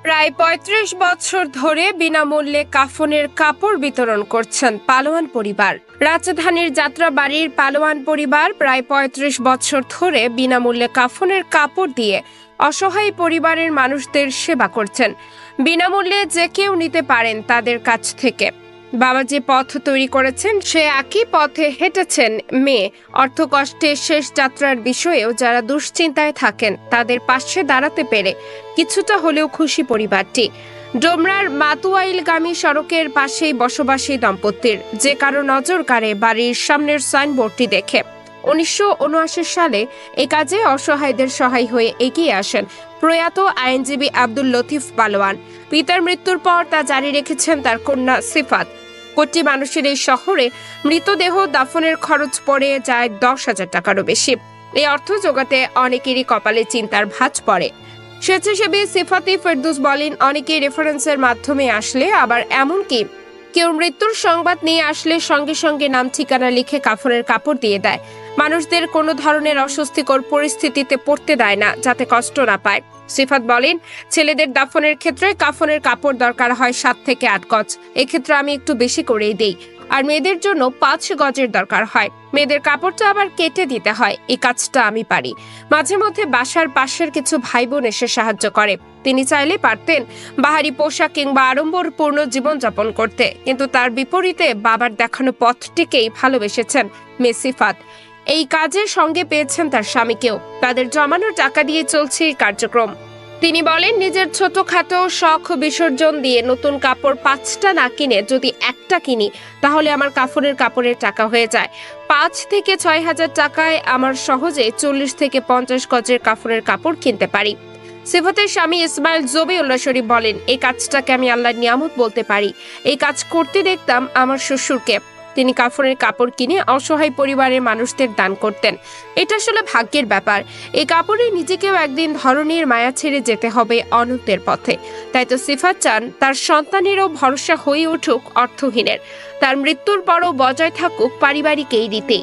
প্রায় ৩৫ বছর ধরে বিনামূল্যে কাফনের কাপড় বিতরণ করছেন পালোয়ান পরিবার। রাজধানীর যাত্রাবাড়ির পালোয়ান পরিবার প্রায় ৩৫ বছর ধরে বিনামূল্যে কাফনের কাপড় দিয়ে অসহায় পরিবারের মানুষদের সেবা করছেন। বিনামূল্যে যে কেউ নিতে পারেন তাদের কাছ থেকে। বাবা যে পথ তৈরি করেছেন সে একই পথে হেঁটেছেন মেয়ে। অর্থকষ্টের শেষ যাত্রার বিষয়েও যারা দুশ্চিন্তায় থাকেন তাদের পাশে দাঁড়াতে পেরে কিছুটা হলেও খুশি পরিবারটি। ডোমরার মাতুয়াইলগামী সড়কের পাশেই বসবাসী দম্পতির, যে কারো নজর কাড়ে বাড়ির সামনের সাইনবোর্ডটি দেখে। ১৯৭৯ সালে এ কাজে অসহায়দের সহায় হয়ে এগিয়ে আসেন প্রয়াত আইনজীবী আব্দুল লতিফ পালোয়ান। পিতার মৃত্যুর পর তা জারি রেখেছেন তার কন্যা সিফাত। কোটি মানুষের এই শহরে মৃতদেহ দাফনের খরচ পড়ে যায় ১০,০০০ টাকারও বেশি। এই অর্থ জোগাতে অনেকেরই কপালে চিন্তার ভাঁজ পড়ে। স্বেচ্ছাসেবী সিফাতি ফেরদৌস বলেন, অনেকেই রেফারেন্সের মাধ্যমে আসলে, আবার এমনকি কেউ মৃত্যুর সংবাদ নিয়ে আসলে সঙ্গে সঙ্গে নাম ঠিকানা লিখে কাফনের কাপড় দিয়ে দেয়। মানুষদের কোনো ধরনের অস্বস্তিকর পরিস্থিতিতে পড়তে দেয় না, যাতে কষ্ট না পায়। সিফাত বলেন, ছেলেদের দাফনের ক্ষেত্রে কাফনের কাপড় দরকার হয় ৭ থেকে ৮ গজ। এক্ষেত্রে আমি একটু বেশি করেই দেই। আর মেয়েদের জন্য ৫ গজের দরকার হয়। মেয়েদের কাপড়টা আবার কেটে দিতে হয়। এই কাজটা আমি পারি। মাঝে মধ্যে বাসার পাশের কিছু ভাই বোন এসে সাহায্য করে। তিনি চাইলে পারতেন বাহারি পোশাক কিংবা আড়ম্বরপূর্ণ জীবনযাপন করতে, কিন্তু তার বিপরীতে বাবার দেখানো পথটিকেই ভালোবেসেছেন মেয়ে সিফাত। এই কাজের সঙ্গে পেয়েছেন তার স্বামীকেও। তাদের জমানো টাকা দিয়ে চলছে এই কার্যক্রম। তিনি বলেন, নিজের ছোটখাটো শখ বিসর্জন দিয়ে নতুন কাপড় ৫টা না কিনে যদি একটা কিনি, তাহলে আমার কাফনের কাপড়ের টাকা হয়ে যায় ৫ থেকে ৬,০০০ টাকায়। আমার সহজে ৪০ থেকে ৫০ গজের কাফনের কাপড় কিনতে পারি। সিফাতের স্বামী ইসমাইল জবিউল্লাহ শরীফ বলেন, এই কাজটাকে আমি আল্লাহর নিয়ামত বলতে পারি। এই কাজ করতে দেখতাম আমার শ্বশুরকে। তিনি কাফনের কাপড় কিনে অসহায় পরিবারের মানুষদের দান করতেন। এটা আসলে ভাগ্যের ব্যাপার। এই কাপড়ে নিজেকেও একদিন ধরনীর মায়া ছেড়ে যেতে হবে অনন্তের পথে। তাই তো সিফাত চান তার সন্তানেরও ভরসা হয়ে উঠুক অর্থহীনের। তার মৃত্যুর পরও বজায় থাকুক পারিবারিক এই রীতি।